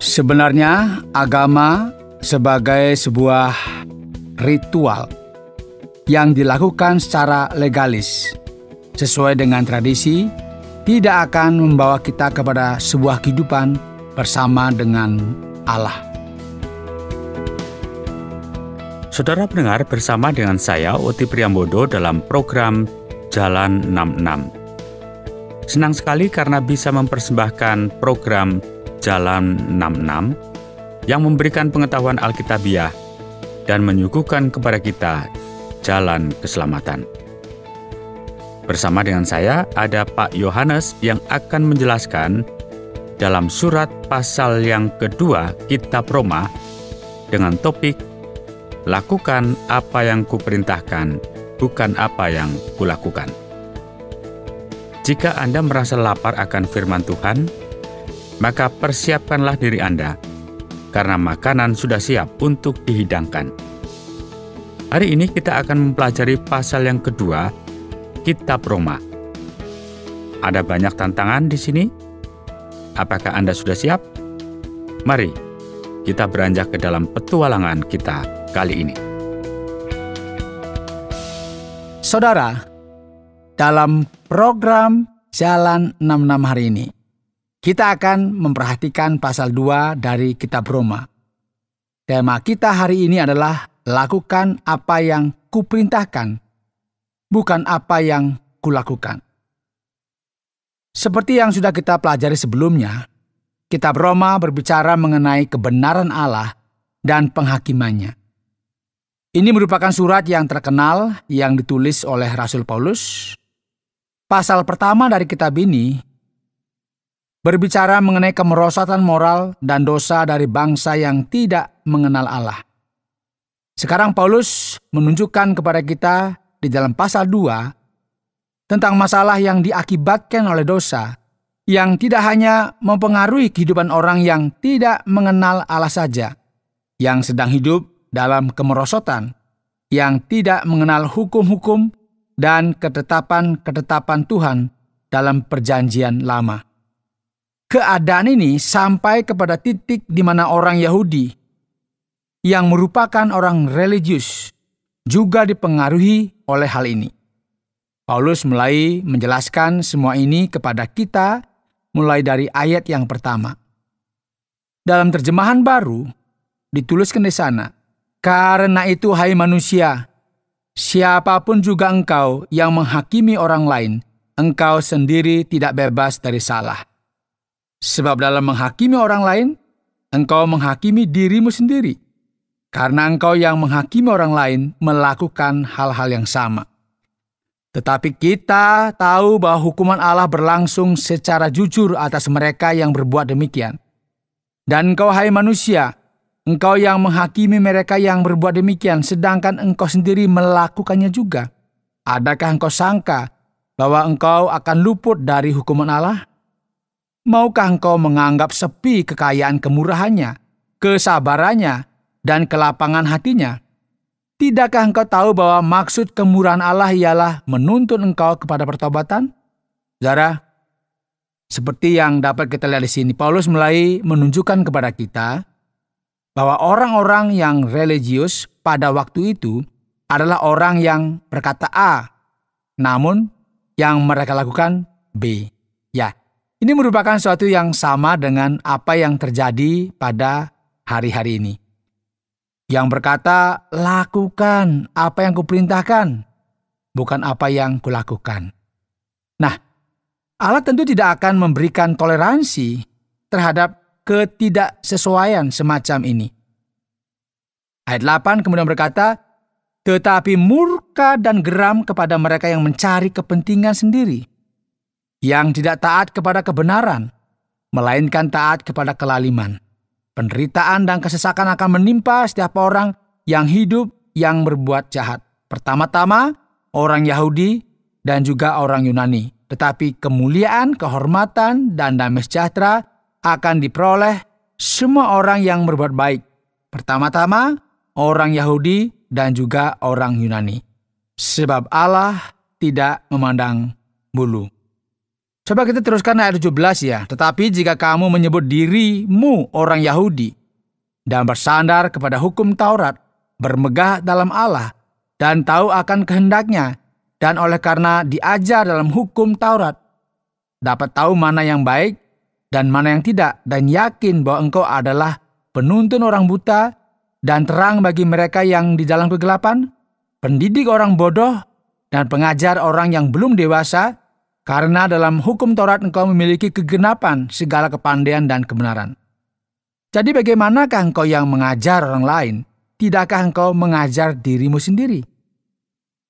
Sebenarnya agama sebagai sebuah ritual yang dilakukan secara legalis sesuai dengan tradisi tidak akan membawa kita kepada sebuah kehidupan bersama dengan Allah. Saudara pendengar, bersama dengan saya Oti Priambodo dalam program Jalan 66. Senang sekali karena bisa mempersembahkan program Jalan 66 yang memberikan pengetahuan Alkitabiah dan menyuguhkan kepada kita jalan keselamatan. Bersama dengan saya ada Pak Yohanes yang akan menjelaskan dalam surat pasal yang kedua Kitab Roma dengan topik Lakukan apa yang kuperintahkan, bukan apa yang kulakukan. Jika Anda merasa lapar akan firman Tuhan, maka persiapkanlah diri Anda, karena makanan sudah siap untuk dihidangkan. Hari ini kita akan mempelajari pasal yang kedua, Kitab Roma. Ada banyak tantangan di sini. Apakah Anda sudah siap? Mari kita beranjak ke dalam petualangan kita kali ini. Saudara, dalam program Jalan 66 hari ini, kita akan memperhatikan pasal 2 dari Kitab Roma. Tema kita hari ini adalah lakukan apa yang kuperintahkan, bukan apa yang kulakukan. Seperti yang sudah kita pelajari sebelumnya, Kitab Roma berbicara mengenai kebenaran Allah dan penghakimannya. Ini merupakan surat yang terkenal yang ditulis oleh Rasul Paulus. Pasal pertama dari kitab ini berbicara mengenai kemerosotan moral dan dosa dari bangsa yang tidak mengenal Allah. Sekarang Paulus menunjukkan kepada kita di dalam pasal 2 tentang masalah yang diakibatkan oleh dosa yang tidak hanya mempengaruhi kehidupan orang yang tidak mengenal Allah saja, yang sedang hidup dalam kemerosotan, yang tidak mengenal hukum-hukum dan ketetapan-ketetapan Tuhan dalam perjanjian lama. Keadaan ini sampai kepada titik di mana orang Yahudi yang merupakan orang religius juga dipengaruhi oleh hal ini. Paulus mulai menjelaskan semua ini kepada kita mulai dari ayat yang pertama. Dalam terjemahan baru dituliskan di sana, "Karena itu, hai manusia, siapapun juga engkau yang menghakimi orang lain, engkau sendiri tidak bebas dari salah. Sebab dalam menghakimi orang lain, engkau menghakimi dirimu sendiri, karena engkau yang menghakimi orang lain melakukan hal-hal yang sama. Tetapi kita tahu bahwa hukuman Allah berlangsung secara jujur atas mereka yang berbuat demikian. Dan engkau, hai manusia, engkau yang menghakimi mereka yang berbuat demikian, sedangkan engkau sendiri melakukannya juga. Adakah engkau sangka bahwa engkau akan luput dari hukuman Allah? Maukah engkau menganggap sepi kekayaan kemurahannya, kesabarannya, dan kelapangan hatinya? Tidakkah engkau tahu bahwa maksud kemurahan Allah ialah menuntun engkau kepada pertobatan?" Saudara, seperti yang dapat kita lihat di sini, Paulus mulai menunjukkan kepada kita bahwa orang-orang yang religius pada waktu itu adalah orang yang berkata A, namun yang mereka lakukan B. Ya, ini merupakan sesuatu yang sama dengan apa yang terjadi pada hari-hari ini. Yang berkata, lakukan apa yang kuperintahkan, bukan apa yang kulakukan. Nah, Allah tentu tidak akan memberikan toleransi terhadap ketidaksesuaian semacam ini. Ayat 8 kemudian berkata, "Tetapi murka dan geram kepada mereka yang mencari kepentingan sendiri, yang tidak taat kepada kebenaran, melainkan taat kepada kelaliman. Penderitaan dan kesesakan akan menimpa setiap orang yang hidup yang berbuat jahat. Pertama-tama orang Yahudi dan juga orang Yunani. Tetapi kemuliaan, kehormatan, dan damai sejahtera akan diperoleh semua orang yang berbuat baik. Pertama-tama orang Yahudi dan juga orang Yunani. Sebab Allah tidak memandang bulu." Coba kita teruskan ayat 17 ya. Tetapi jika kamu menyebut dirimu orang Yahudi dan bersandar kepada hukum Taurat, bermegah dalam Allah, dan tahu akan kehendaknya, dan oleh karena diajar dalam hukum Taurat, dapat tahu mana yang baik dan mana yang tidak, dan yakin bahwa engkau adalah penuntun orang buta dan terang bagi mereka yang di dalam kegelapan, pendidik orang bodoh dan pengajar orang yang belum dewasa, karena dalam hukum Taurat engkau memiliki kegenapan segala kepandaian dan kebenaran. Jadi bagaimanakah engkau yang mengajar orang lain? Tidakkah engkau mengajar dirimu sendiri?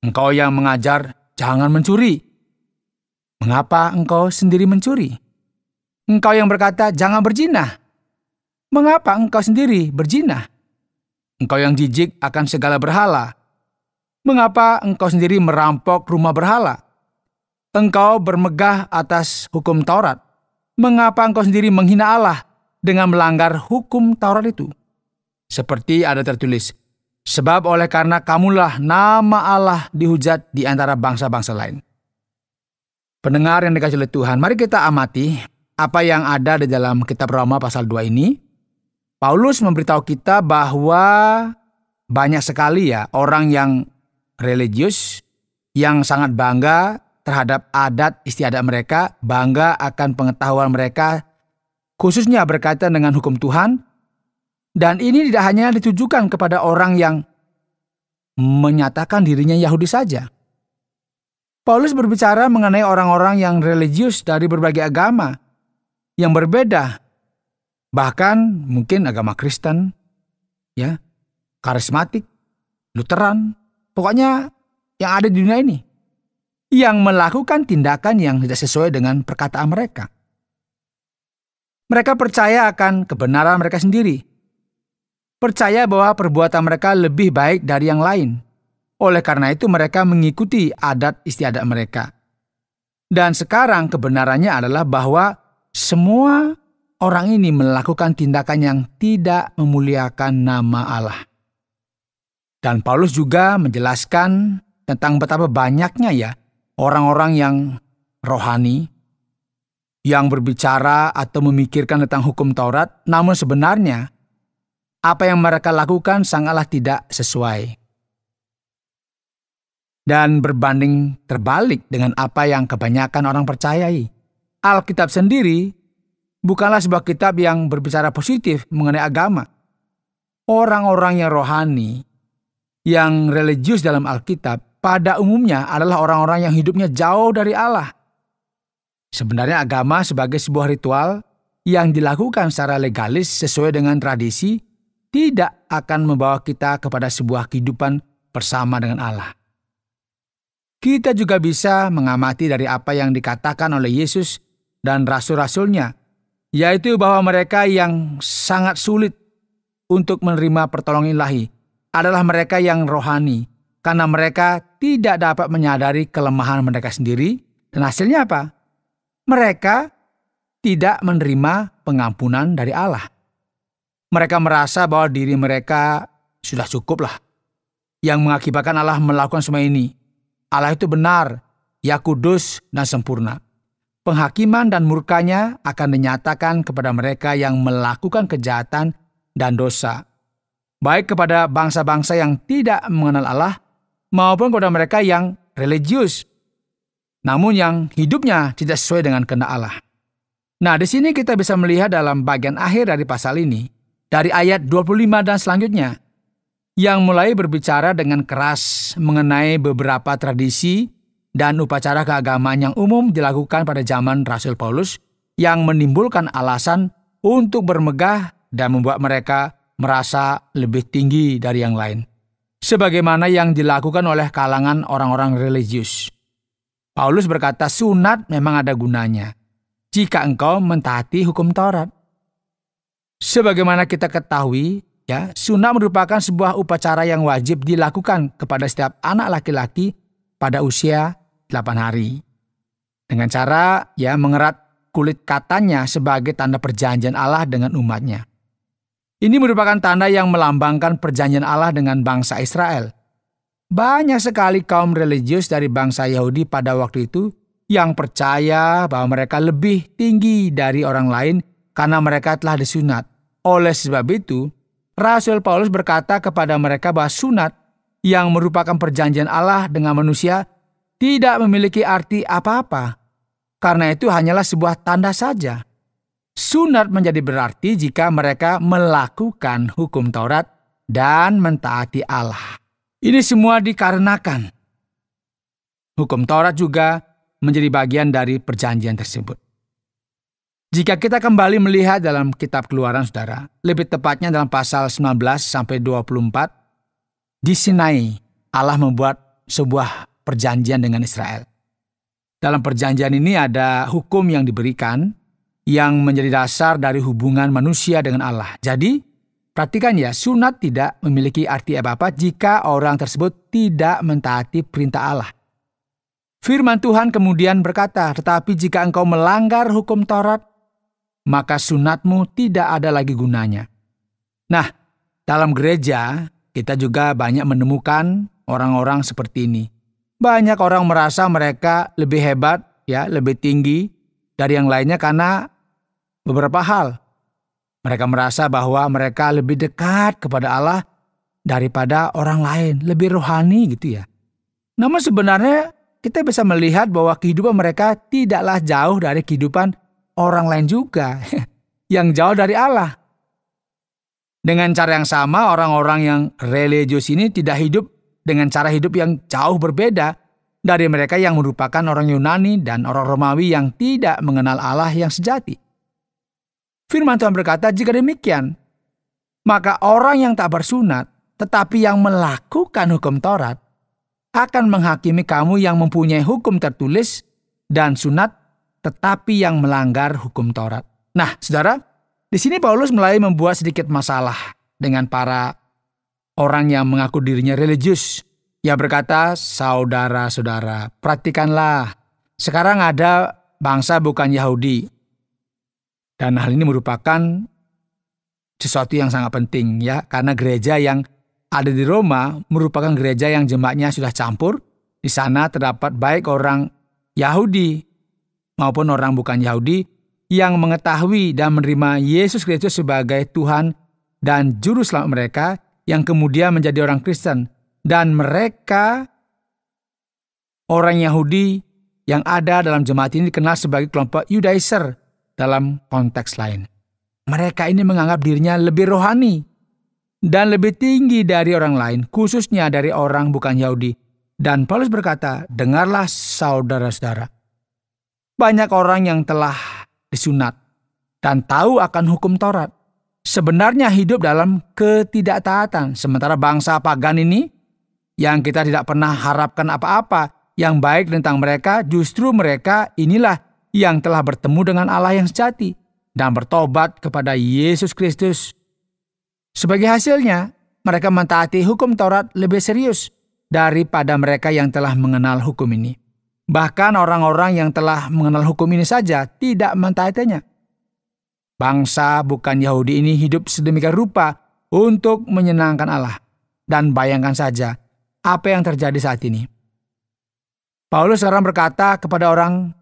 Engkau yang mengajar jangan mencuri. Mengapa engkau sendiri mencuri? Engkau yang berkata jangan berzina. Mengapa engkau sendiri berzina? Engkau yang jijik akan segala berhala. Mengapa engkau sendiri merampok rumah berhala? Engkau bermegah atas hukum Taurat. Mengapa engkau sendiri menghina Allah dengan melanggar hukum Taurat itu? Seperti ada tertulis, sebab oleh karena kamulah nama Allah dihujat di antara bangsa-bangsa lain. Pendengar yang dikasihi oleh Tuhan, mari kita amati apa yang ada di dalam kitab Roma pasal 2 ini. Paulus memberitahu kita bahwa banyak sekali ya orang yang religius yang sangat bangga terhadap adat istiadat mereka, bangga akan pengetahuan mereka, khususnya berkaitan dengan hukum Tuhan. Dan ini tidak hanya ditujukan kepada orang yang menyatakan dirinya Yahudi saja. Paulus berbicara mengenai orang-orang yang religius dari berbagai agama yang berbeda, bahkan mungkin agama Kristen, ya, karismatik, Lutheran, pokoknya yang ada di dunia ini, yang melakukan tindakan yang tidak sesuai dengan perkataan mereka. Mereka percaya akan kebenaran mereka sendiri. Percaya bahwa perbuatan mereka lebih baik dari yang lain. Oleh karena itu mereka mengikuti adat istiadat mereka. Dan sekarang kebenarannya adalah bahwa semua orang ini melakukan tindakan yang tidak memuliakan nama Allah. Dan Paulus juga menjelaskan tentang betapa banyaknya ya orang-orang yang rohani, yang berbicara atau memikirkan tentang hukum Taurat, namun sebenarnya apa yang mereka lakukan sangatlah tidak sesuai. Dan berbanding terbalik dengan apa yang kebanyakan orang percayai. Alkitab sendiri bukanlah sebuah kitab yang berbicara positif mengenai agama. Orang-orang yang rohani, yang religius dalam Alkitab, pada umumnya adalah orang-orang yang hidupnya jauh dari Allah. Sebenarnya agama sebagai sebuah ritual yang dilakukan secara legalis sesuai dengan tradisi tidak akan membawa kita kepada sebuah kehidupan bersama dengan Allah. Kita juga bisa mengamati dari apa yang dikatakan oleh Yesus dan rasul-rasulnya, yaitu bahwa mereka yang sangat sulit untuk menerima pertolongan ilahi adalah mereka yang rohani, karena mereka tidak dapat menyadari kelemahan mereka sendiri, dan hasilnya apa? Mereka tidak menerima pengampunan dari Allah. Mereka merasa bahwa diri mereka sudah cukuplah, yang mengakibatkan Allah melakukan semua ini. Allah itu benar, ya kudus dan sempurna. Penghakiman dan murkanya akan dinyatakan kepada mereka yang melakukan kejahatan dan dosa, baik kepada bangsa-bangsa yang tidak mengenal Allah, maupun kepada mereka yang religius, namun yang hidupnya tidak sesuai dengan kehendak Allah. Nah, di sini kita bisa melihat dalam bagian akhir dari pasal ini, dari ayat 25 dan selanjutnya, yang mulai berbicara dengan keras mengenai beberapa tradisi dan upacara keagamaan yang umum dilakukan pada zaman Rasul Paulus, yang menimbulkan alasan untuk bermegah dan membuat mereka merasa lebih tinggi dari yang lain, sebagaimana yang dilakukan oleh kalangan orang-orang religius. Paulus berkata sunat memang ada gunanya jika engkau mentaati hukum Taurat. Sebagaimana kita ketahui, ya, sunat merupakan sebuah upacara yang wajib dilakukan kepada setiap anak laki-laki pada usia 8 hari. Dengan cara ya mengerat kulit katanya sebagai tanda perjanjian Allah dengan umatnya. Ini merupakan tanda yang melambangkan perjanjian Allah dengan bangsa Israel. Banyak sekali kaum religius dari bangsa Yahudi pada waktu itu yang percaya bahwa mereka lebih tinggi dari orang lain karena mereka telah disunat. Oleh sebab itu, Rasul Paulus berkata kepada mereka bahwa sunat yang merupakan perjanjian Allah dengan manusia tidak memiliki arti apa-apa. Karena itu hanyalah sebuah tanda saja. Sunat menjadi berarti jika mereka melakukan hukum Taurat dan mentaati Allah. Ini semua dikarenakan hukum Taurat juga menjadi bagian dari perjanjian tersebut. Jika kita kembali melihat dalam kitab Keluaran, saudara, lebih tepatnya dalam pasal 19-24, di Sinai Allah membuat sebuah perjanjian dengan Israel. Dalam perjanjian ini ada hukum yang diberikan yang menjadi dasar dari hubungan manusia dengan Allah. Jadi, perhatikan ya, sunat tidak memiliki arti apa-apa jika orang tersebut tidak mentaati perintah Allah. Firman Tuhan kemudian berkata, tetapi jika engkau melanggar hukum Taurat, maka sunatmu tidak ada lagi gunanya. Nah, dalam gereja, kita juga banyak menemukan orang-orang seperti ini. Banyak orang merasa mereka lebih hebat, ya, lebih tinggi dari yang lainnya karena beberapa hal. Mereka merasa bahwa mereka lebih dekat kepada Allah daripada orang lain, lebih rohani gitu ya. Namun sebenarnya kita bisa melihat bahwa kehidupan mereka tidaklah jauh dari kehidupan orang lain juga yang jauh dari Allah. Dengan cara yang sama, orang-orang yang religius ini tidak hidup dengan cara hidup yang jauh berbeda dari mereka yang merupakan orang Yunani dan orang Romawi yang tidak mengenal Allah yang sejati. Firman Tuhan berkata, jika demikian, maka orang yang tak bersunat tetapi yang melakukan hukum Taurat akan menghakimi kamu yang mempunyai hukum tertulis dan sunat tetapi yang melanggar hukum Taurat. Nah, saudara, di sini Paulus mulai membuat sedikit masalah dengan para orang yang mengaku dirinya religius. Ia berkata, saudara-saudara, perhatikanlah, sekarang ada bangsa bukan Yahudi. Dan hal ini merupakan sesuatu yang sangat penting ya, karena gereja yang ada di Roma merupakan gereja yang jemaatnya sudah campur. Di sana terdapat baik orang Yahudi maupun orang bukan Yahudi yang mengetahui dan menerima Yesus Kristus sebagai Tuhan dan Juru Selamat mereka yang kemudian menjadi orang Kristen. Dan mereka, orang Yahudi yang ada dalam jemaat ini dikenal sebagai kelompok Judaizer dalam konteks lain. Mereka ini menganggap dirinya lebih rohani dan lebih tinggi dari orang lain, khususnya dari orang bukan Yahudi. Dan Paulus berkata, dengarlah saudara-saudara. Banyak orang yang telah disunat dan tahu akan hukum Taurat sebenarnya hidup dalam ketidaktaatan. Sementara bangsa pagan ini yang kita tidak pernah harapkan apa-apa yang baik tentang mereka, justru mereka inilah yang telah bertemu dengan Allah yang sejati dan bertobat kepada Yesus Kristus. Sebagai hasilnya, mereka mentaati hukum Taurat lebih serius daripada mereka yang telah mengenal hukum ini. Bahkan orang-orang yang telah mengenal hukum ini saja tidak mentaatinya. Bangsa bukan Yahudi ini hidup sedemikian rupa untuk menyenangkan Allah. Dan bayangkan saja apa yang terjadi saat ini. Paulus sekarang berkata kepada orang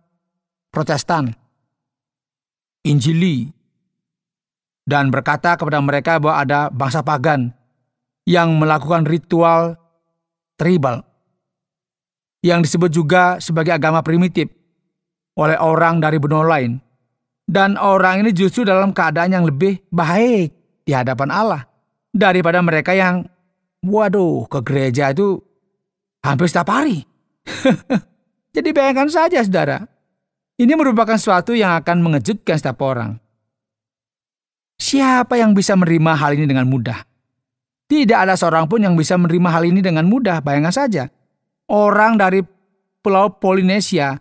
Protestan, Injili, dan berkata kepada mereka bahwa ada bangsa pagan yang melakukan ritual tribal, yang disebut juga sebagai agama primitif oleh orang dari benua lain. Dan orang ini justru dalam keadaan yang lebih baik di hadapan Allah daripada mereka yang, ke gereja itu hampir setiap hari. Jadi bayangkan saja, saudara. Ini merupakan sesuatu yang akan mengejutkan setiap orang. Siapa yang bisa menerima hal ini dengan mudah? Tidak ada seorang pun yang bisa menerima hal ini dengan mudah. Bayangkan saja. Orang dari Pulau Polinesia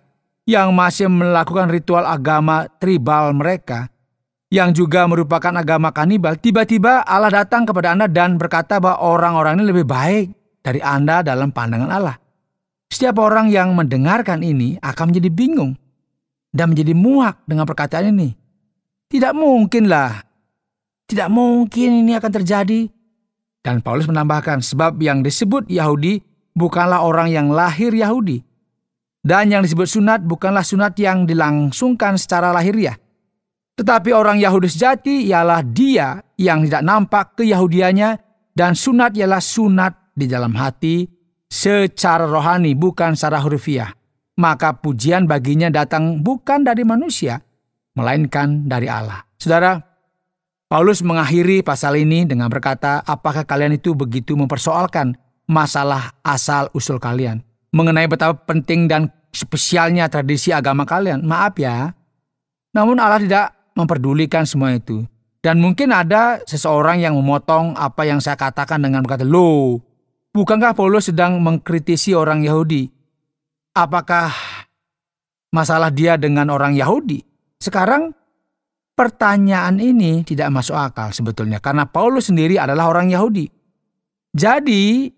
yang masih melakukan ritual agama tribal mereka, yang juga merupakan agama kanibal, tiba-tiba Allah datang kepada Anda dan berkata bahwa orang-orang ini lebih baik dari Anda dalam pandangan Allah. Setiap orang yang mendengarkan ini akan menjadi bingung dan menjadi muak dengan perkataan ini. Tidak mungkinlah. Tidak mungkin ini akan terjadi. Dan Paulus menambahkan, sebab yang disebut Yahudi bukanlah orang yang lahir Yahudi. Dan yang disebut sunat bukanlah sunat yang dilangsungkan secara lahiriah. Tetapi orang Yahudi sejati ialah dia yang tidak nampak keyahudiannya, dan sunat ialah sunat di dalam hati secara rohani, bukan secara hurufiah. Maka pujian baginya datang bukan dari manusia, melainkan dari Allah. Saudara, Paulus mengakhiri pasal ini dengan berkata, apakah kalian itu begitu mempersoalkan masalah asal-usul kalian? Mengenai betapa penting dan spesialnya tradisi agama kalian. Maaf ya, namun Allah tidak memperdulikan semua itu. Dan mungkin ada seseorang yang memotong apa yang saya katakan dengan berkata, loh, bukankah Paulus sedang mengkritisi orang Yahudi? Apakah masalah dia dengan orang Yahudi? Sekarang pertanyaan ini tidak masuk akal sebetulnya, karena Paulus sendiri adalah orang Yahudi. Jadi,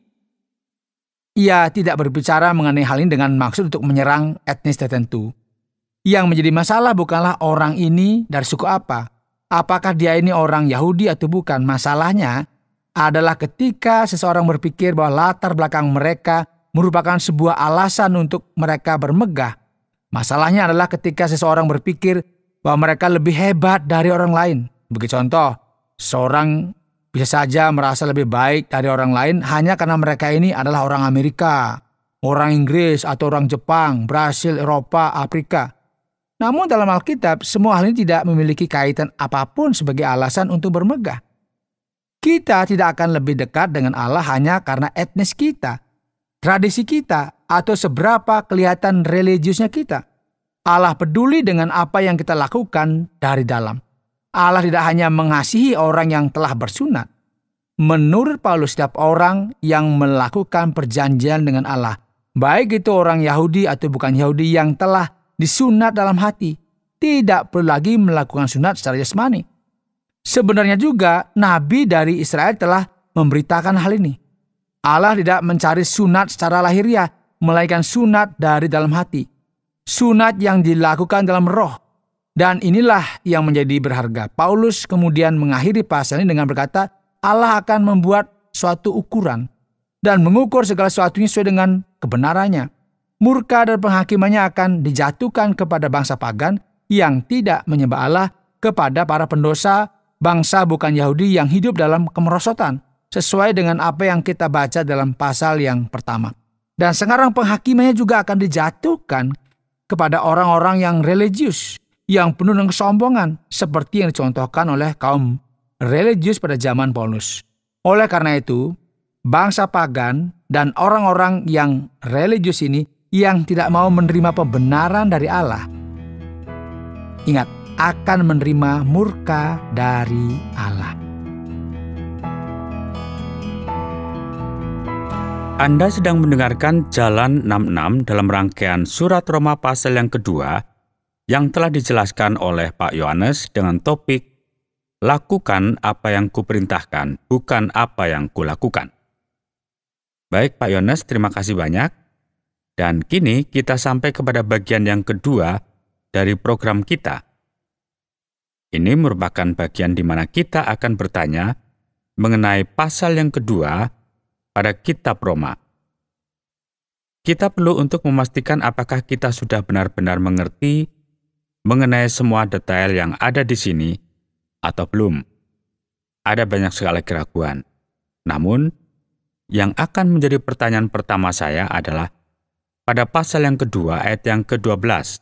ia tidak berbicara mengenai hal ini dengan maksud untuk menyerang etnis tertentu. Yang menjadi masalah bukanlah orang ini dari suku apa. Apakah dia ini orang Yahudi atau bukan. Masalahnya adalah ketika seseorang berpikir bahwa latar belakang mereka merupakan sebuah alasan untuk mereka bermegah. Masalahnya adalah ketika seseorang berpikir bahwa mereka lebih hebat dari orang lain. Sebagai contoh, seorang bisa saja merasa lebih baik dari orang lain hanya karena mereka ini adalah orang Amerika, orang Inggris, atau orang Jepang, Brasil, Eropa, Afrika. Namun dalam Alkitab, semua hal ini tidak memiliki kaitan apapun sebagai alasan untuk bermegah. Kita tidak akan lebih dekat dengan Allah hanya karena etnis kita, tradisi kita, atau seberapa kelihatan religiusnya kita. Allah peduli dengan apa yang kita lakukan dari dalam. Allah tidak hanya mengasihi orang yang telah bersunat. Menurut Paulus, setiap orang yang melakukan perjanjian dengan Allah, baik itu orang Yahudi atau bukan Yahudi yang telah disunat dalam hati, tidak perlu lagi melakukan sunat secara jasmani. Sebenarnya juga nabi dari Israel telah memberitakan hal ini. Allah tidak mencari sunat secara lahiriah, melainkan sunat dari dalam hati. Sunat yang dilakukan dalam roh. Dan inilah yang menjadi berharga. Paulus kemudian mengakhiri pasal ini dengan berkata, Allah akan membuat suatu ukuran dan mengukur segala sesuatunya sesuai dengan kebenarannya. Murka dan penghakimannya akan dijatuhkan kepada bangsa pagan yang tidak menyembah Allah, kepada para pendosa, bangsa bukan Yahudi yang hidup dalam kemerosotan, sesuai dengan apa yang kita baca dalam pasal yang pertama. Dan sekarang penghakimannya juga akan dijatuhkan kepada orang-orang yang religius, yang penuh dengan kesombongan, seperti yang dicontohkan oleh kaum religius pada zaman Paulus. Oleh karena itu, bangsa pagan dan orang-orang yang religius ini yang tidak mau menerima pembenaran dari Allah, ingat, akan menerima murka dari Allah. Anda sedang mendengarkan Jalan 66 dalam rangkaian Surat Roma pasal yang kedua yang telah dijelaskan oleh Pak Yohanes dengan topik Lakukan apa yang kuperintahkan, bukan apa yang kulakukan. Baik Pak Yohanes, terima kasih banyak. Dan kini kita sampai kepada bagian yang kedua dari program kita. Ini merupakan bagian di mana kita akan bertanya mengenai pasal yang kedua pada kitab Roma. Kita perlu untuk memastikan apakah kita sudah benar-benar mengerti mengenai semua detail yang ada di sini atau belum. Ada banyak sekali keraguan. Namun, yang akan menjadi pertanyaan pertama saya adalah pada pasal yang kedua ayat yang ke-12.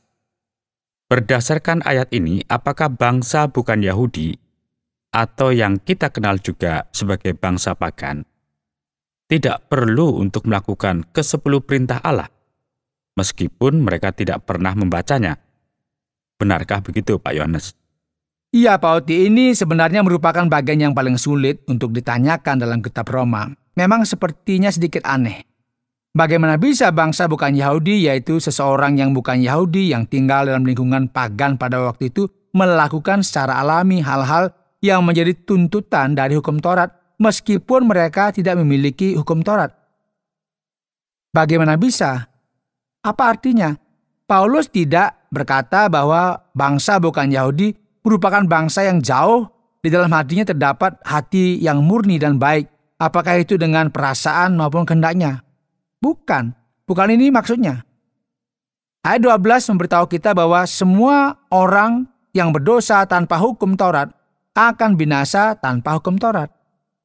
Berdasarkan ayat ini, apakah bangsa bukan Yahudi atau yang kita kenal juga sebagai bangsa pagan tidak perlu untuk melakukan ke-10 perintah Allah, meskipun mereka tidak pernah membacanya? Benarkah begitu, Pak Yohanes? Iya, Pak Oti, ini sebenarnya merupakan bagian yang paling sulit untuk ditanyakan dalam kitab Roma. Memang sepertinya sedikit aneh. Bagaimana bisa bangsa bukan Yahudi, yaitu seseorang yang bukan Yahudi yang tinggal dalam lingkungan pagan pada waktu itu, melakukan secara alami hal-hal yang menjadi tuntutan dari hukum Taurat, meskipun mereka tidak memiliki hukum Taurat? Bagaimana bisa? Apa artinya? Paulus tidak berkata bahwa bangsa bukan Yahudi merupakan bangsa yang jauh, di dalam hatinya terdapat hati yang murni dan baik. Apakah itu dengan perasaan maupun kehendaknya? Bukan ini maksudnya. Ayat 12 memberitahu kita bahwa semua orang yang berdosa tanpa hukum Taurat akan binasa tanpa hukum Taurat.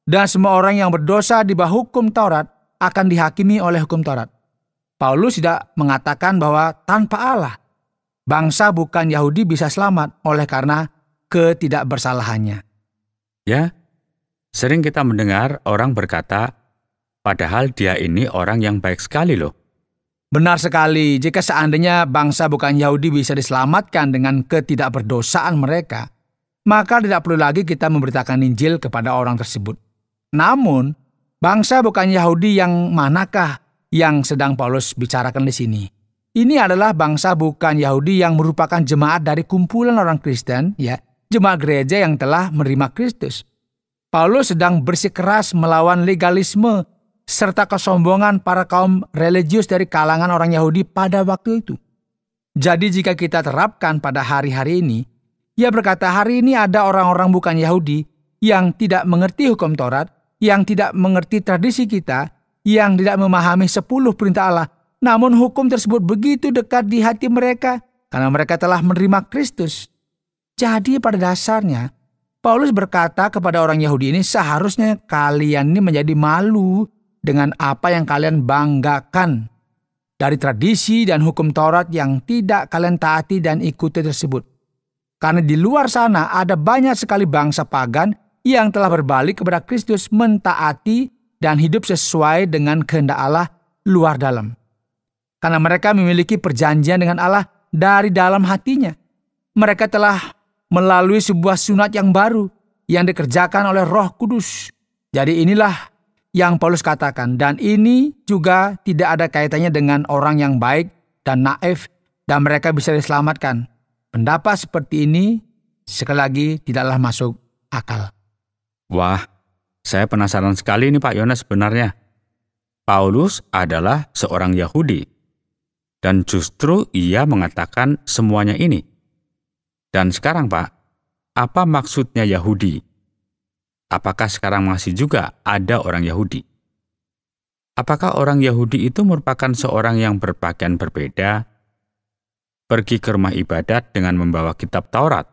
Dan semua orang yang berdosa di bawah hukum Taurat akan dihakimi oleh hukum Taurat. Paulus tidak mengatakan bahwa tanpa Allah, bangsa bukan Yahudi bisa selamat oleh karena ketidakbersalahannya. Ya, sering kita mendengar orang berkata, padahal dia ini orang yang baik sekali loh. Benar sekali, jika seandainya bangsa bukan Yahudi bisa diselamatkan dengan ketidakberdosaan mereka, maka tidak perlu lagi kita memberitakan Injil kepada orang tersebut. Namun, bangsa bukan Yahudi yang manakah yang sedang Paulus bicarakan di sini? Ini adalah bangsa bukan Yahudi yang merupakan jemaat dari kumpulan orang Kristen, jemaat gereja yang telah menerima Kristus. Paulus sedang bersikeras melawan legalisme serta kesombongan para kaum religius dari kalangan orang Yahudi pada waktu itu. Jadi jika kita terapkan pada hari-hari ini, ia berkata hari ini ada orang-orang bukan Yahudi yang tidak mengerti hukum Taurat, yang tidak mengerti tradisi kita, yang tidak memahami 10 perintah Allah, namun hukum tersebut begitu dekat di hati mereka karena mereka telah menerima Kristus. Jadi pada dasarnya, Paulus berkata kepada orang Yahudi ini, seharusnya kalian ini menjadi malu dengan apa yang kalian banggakan dari tradisi dan hukum Taurat yang tidak kalian taati dan ikuti tersebut. Karena di luar sana ada banyak sekali bangsa pagan yang telah berbalik kepada Kristus, mentaati dan hidup sesuai dengan kehendak Allah luar dalam. Karena mereka memiliki perjanjian dengan Allah dari dalam hatinya. Mereka telah melalui sebuah sunat yang baru yang dikerjakan oleh Roh Kudus. Jadi inilah yang Paulus katakan, dan ini juga tidak ada kaitannya dengan orang yang baik dan naif dan mereka bisa diselamatkan. Pendapat seperti ini sekali lagi tidaklah masuk akal. Wah, saya penasaran sekali nih Pak Yones sebenarnya. Paulus adalah seorang Yahudi, dan justru ia mengatakan semuanya ini. Dan sekarang Pak, apa maksudnya Yahudi? Apakah sekarang masih juga ada orang Yahudi? Apakah orang Yahudi itu merupakan seorang yang berpakaian berbeda, pergi ke rumah ibadat dengan membawa kitab Taurat?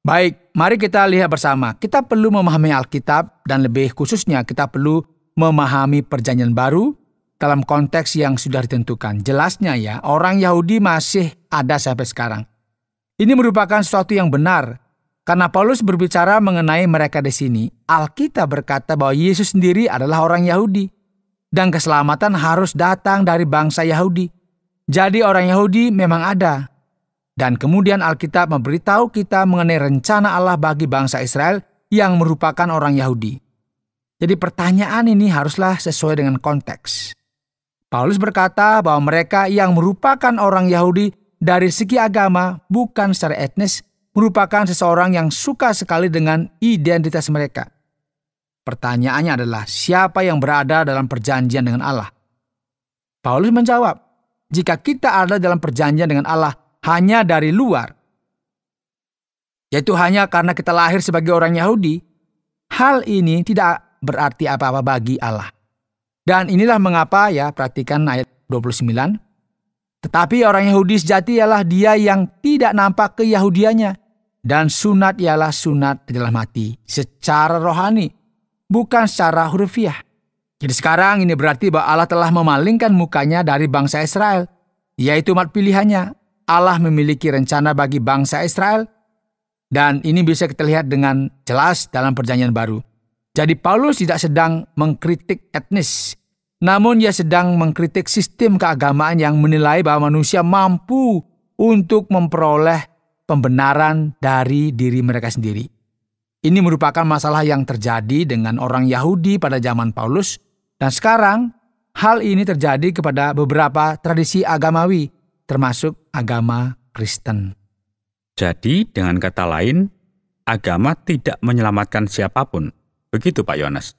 Baik, mari kita lihat bersama. Kita perlu memahami Alkitab dan lebih khususnya kita perlu memahami Perjanjian Baru dalam konteks yang sudah ditentukan. Jelasnya orang Yahudi masih ada sampai sekarang. Ini merupakan sesuatu yang benar. Karena Paulus berbicara mengenai mereka di sini, Alkitab berkata bahwa Yesus sendiri adalah orang Yahudi. Dan keselamatan harus datang dari bangsa Yahudi. Jadi orang Yahudi memang ada. Dan kemudian Alkitab memberitahu kita mengenai rencana Allah bagi bangsa Israel yang merupakan orang Yahudi. Jadi pertanyaan ini haruslah sesuai dengan konteks. Paulus berkata bahwa mereka yang merupakan orang Yahudi dari segi agama, bukan secara etnis, merupakan seseorang yang suka sekali dengan identitas mereka. Pertanyaannya adalah, siapa yang berada dalam perjanjian dengan Allah? Paulus menjawab, jika kita ada dalam perjanjian dengan Allah hanya dari luar, yaitu hanya karena kita lahir sebagai orang Yahudi, hal ini tidak berarti apa-apa bagi Allah. Dan inilah mengapa perhatikan ayat 29. Tetapi orang Yahudi sejati ialah dia yang tidak nampak keyahudiannya, dan sunat ialah sunat di dalam hati, secara rohani, bukan secara hurufiah. Jadi sekarang ini berarti bahwa Allah telah memalingkan mukanya dari bangsa Israel, yaitu umat pilihannya. Allah memiliki rencana bagi bangsa Israel, dan ini bisa kita lihat dengan jelas dalam Perjanjian Baru. Jadi Paulus tidak sedang mengkritik etnis, namun ia sedang mengkritik sistem keagamaan yang menilai bahwa manusia mampu untuk memperoleh pembenaran dari diri mereka sendiri. Ini merupakan masalah yang terjadi dengan orang Yahudi pada zaman Paulus, dan sekarang hal ini terjadi kepada beberapa tradisi agamawi, termasuk agama Kristen. Jadi dengan kata lain, agama tidak menyelamatkan siapapun. Begitu Pak Yones?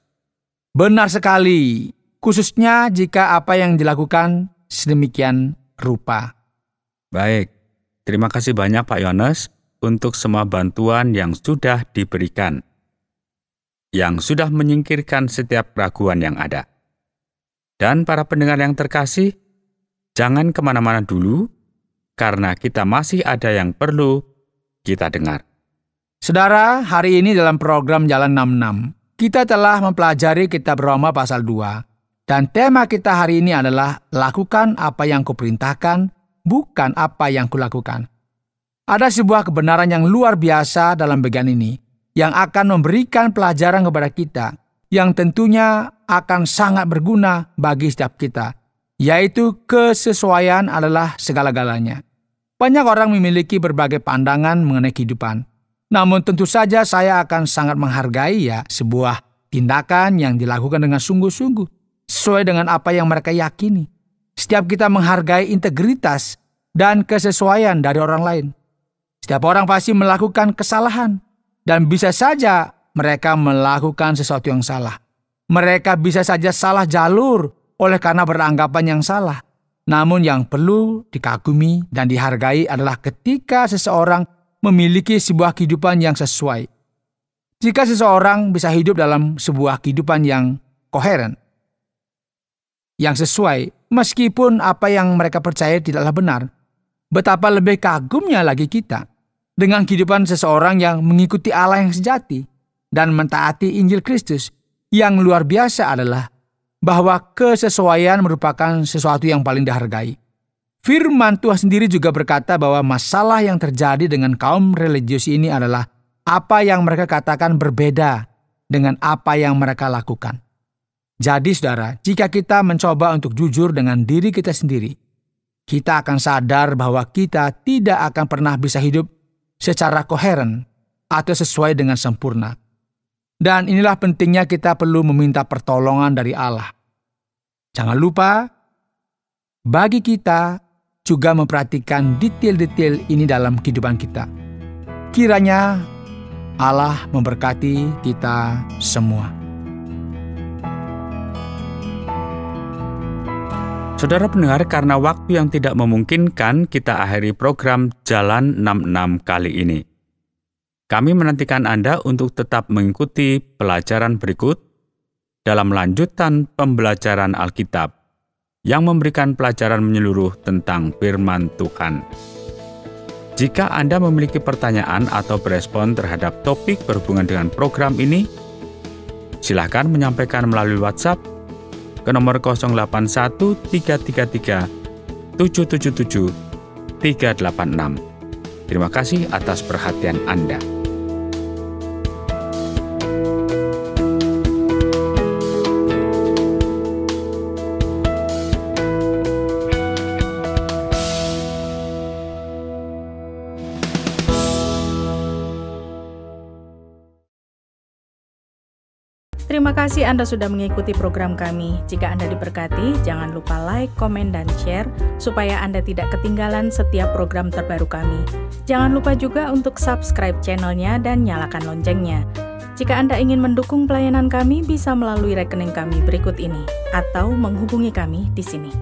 Benar sekali, khususnya jika apa yang dilakukan sedemikian rupa. Baik, terima kasih banyak Pak Yones untuk semua bantuan yang sudah diberikan, yang sudah menyingkirkan setiap keraguan yang ada. Dan para pendengar yang terkasih, jangan kemana-mana dulu, karena kita masih ada yang perlu kita dengar. Saudara, hari ini dalam program Jalan 66, kita telah mempelajari kitab Roma pasal 2, dan tema kita hari ini adalah lakukan apa yang kuperintahkan, bukan apa yang kulakukan. Ada sebuah kebenaran yang luar biasa dalam bagian ini, yang akan memberikan pelajaran kepada kita, yang tentunya akan sangat berguna bagi setiap kita, yaitu kesesuaian adalah segala-galanya. Banyak orang memiliki berbagai pandangan mengenai kehidupan. Namun tentu saja saya akan sangat menghargai sebuah tindakan yang dilakukan dengan sungguh-sungguh, sesuai dengan apa yang mereka yakini. Setiap kita menghargai integritas dan kesesuaian dari orang lain. Setiap orang pasti melakukan kesalahan, dan bisa saja mereka melakukan sesuatu yang salah. Mereka bisa saja salah jalur oleh karena beranggapan yang salah. Namun yang perlu dikagumi dan dihargai adalah ketika seseorang memiliki sebuah kehidupan yang sesuai. Jika seseorang bisa hidup dalam sebuah kehidupan yang koheren, yang sesuai, meskipun apa yang mereka percaya tidaklah benar, betapa lebih kagumnya lagi kita dengan kehidupan seseorang yang mengikuti Allah yang sejati dan mentaati Injil Kristus. Yang luar biasa adalah bahwa kesesuaian merupakan sesuatu yang paling dihargai. Firman Tuhan sendiri juga berkata bahwa masalah yang terjadi dengan kaum religius ini adalah apa yang mereka katakan berbeda dengan apa yang mereka lakukan. Jadi saudara, jika kita mencoba untuk jujur dengan diri kita sendiri, kita akan sadar bahwa kita tidak akan pernah bisa hidup secara koheren atau sesuai dengan sempurna. Dan inilah pentingnya kita perlu meminta pertolongan dari Allah. Jangan lupa, bagi kita juga memperhatikan detail-detail ini dalam kehidupan kita. Kiranya Allah memberkati kita semua. Saudara pendengar, karena waktu yang tidak memungkinkan, kita akhiri program Jalan 66 kali ini. Kami menantikan Anda untuk tetap mengikuti pelajaran berikut dalam lanjutan pembelajaran Alkitab yang memberikan pelajaran menyeluruh tentang firman Tuhan. Jika Anda memiliki pertanyaan atau berespon terhadap topik berhubungan dengan program ini, silakan menyampaikan melalui WhatsApp ke nomor 081 333 777 386. Terima kasih atas perhatian Anda. Terima kasih Anda sudah mengikuti program kami. Jika Anda diberkati, jangan lupa like, komen, dan share supaya Anda tidak ketinggalan setiap program terbaru kami. Jangan lupa juga untuk subscribe channelnya dan nyalakan loncengnya. Jika Anda ingin mendukung pelayanan kami, bisa melalui rekening kami berikut ini atau menghubungi kami di sini.